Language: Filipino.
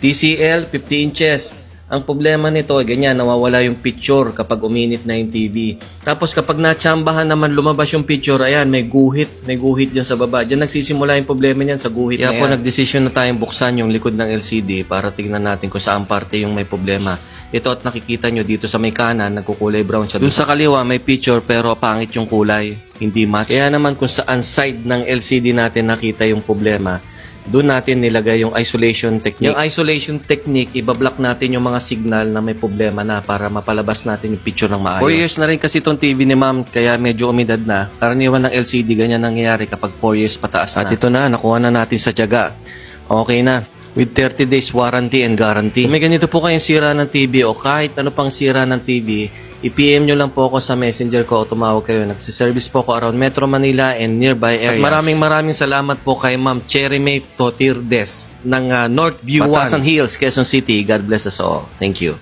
TCL 50 inches. Ang problema nito, ganyan, nawawala yung picture kapag uminit na yung TV. Tapos kapag natsambahan naman lumabas yung picture, ayan, may guhit dyan sa baba. Diyan nagsisimula yung problema niyan sa guhit na yan. Kaya po nagdesisyon na tayong buksan yung likod ng LCD para tignan natin kung saan parte yung may problema. Ito at nakikita nyo dito sa may kanan, nagkukulay brown siya. Dun sa kaliwa may picture pero pangit yung kulay, hindi match. Kaya naman kung saan side ng LCD natin nakita yung problema, doon natin nilagay yung isolation technique. Yung isolation technique, ibablock natin yung mga signal na may problema na para mapalabas natin yung picture ng maayos. 4 years na rin kasi itong TV ni ma'am, kaya medyo umidad na. Karaniwan ng LCD, ganyan nangyayari kapag 4 years pataas na. At ito na, nakuha na natin sa tiyaga. Okay na. With 30 days warranty and guarantee. Kung may ganito po kayong sira ng TV o kahit ano pang sira ng TV, i-PM nyo lang po ako sa messenger ko o tumawag kayo. Nagsiservice po ako around Metro Manila and nearby areas. At maraming salamat po kay Ma'am Cherry May Totirdes ng Northview Batasan Hills, Quezon City. God bless us all. Thank you.